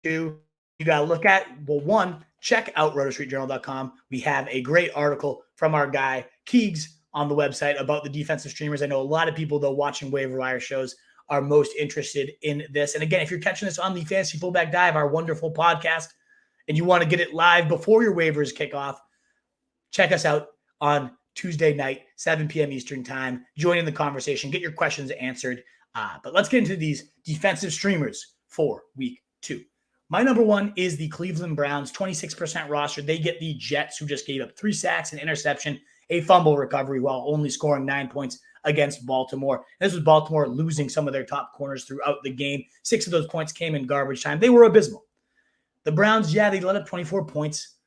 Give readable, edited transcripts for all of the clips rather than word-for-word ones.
Two, you got to look at, well, one, check out rotostreetjournal.com. We have a great article from our guy Keegs on the website about the defensive streamers. I know a lot of people, though, watching Waiver Wire shows are most interested in this. And again, if you're catching this on the Fantasy Fullback Dive, our wonderful podcast, and you want to get it live before your waivers kick off, check us out on Tuesday night, 7 p.m. Eastern time. Join in the conversation. Get your questions answered. But let's get into these defensive streamers for week 2. My number one is the Cleveland Browns, 26% roster. They get the Jets, who just gave up 3 sacks, an interception, a fumble recovery, while only scoring 9 points against Baltimore. This was Baltimore losing some of their top corners throughout the game. 6 of those points came in garbage time. They were abysmal. The Browns, they let up 24 points.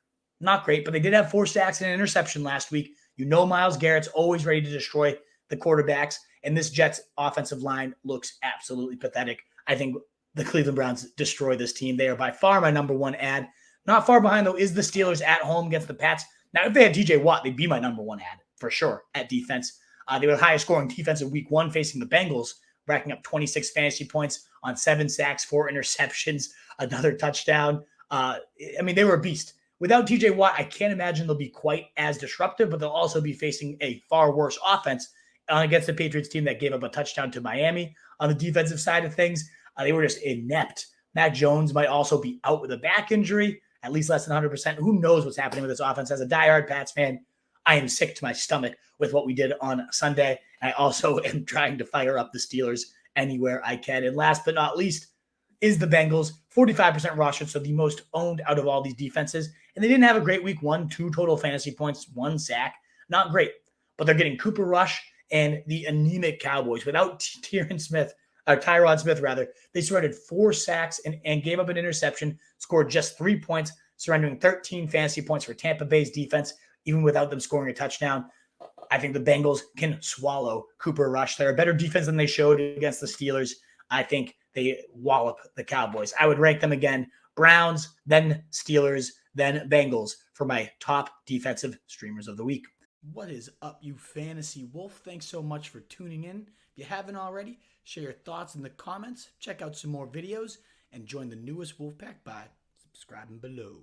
Not great, but they did have 4 sacks and an interception last week. You know Myles Garrett's always ready to destroy the quarterbacks, and this Jets offensive line looks absolutely pathetic. I think the Cleveland Browns destroy this team. They are by far my number one ad. Not far behind, though, is the Steelers at home against the Pats. Now, if they had TJ Watt, they'd be my number one ad for sure at defense. They were the highest scoring defense in week 1 facing the Bengals, racking up 26 fantasy points on 7 sacks, 4 interceptions, another touchdown. They were a beast. Without TJ Watt, I can't imagine they'll be quite as disruptive, but they'll also be facing a far worse offense against the Patriots team that gave up a touchdown to Miami. On the defensive side of things, they were just inept. Mac Jones might also be out with a back injury, at least less than 100%. Who knows what's happening with this offense? As a diehard Pats fan, I am sick to my stomach with what we did on Sunday. I also am trying to fire up the Steelers anywhere I can. And last but not least is the Bengals, 45% rostered, so the most owned out of all these defenses. And they didn't have a great week 1, 2 total fantasy points, 1 sack. Not great. But they're getting Cooper Rush and the anemic Cowboys. Without Tyron Smith, Tyron Smith, they surrendered 4 sacks and gave up an interception, scored just 3 points, surrendering 13 fantasy points for Tampa Bay's defense, even without them scoring a touchdown. I think the Bengals can swallow Cooper Rush. They're a better defense than they showed against the Steelers. I think they wallop the Cowboys. I would rank them again, Browns, then Steelers, then Bengals for my top defensive streamers of the week. What is up, you fantasy wolf? Thanks so much for tuning in. If you haven't already, share your thoughts in the comments, check out some more videos, and join the newest Wolfpack by subscribing below.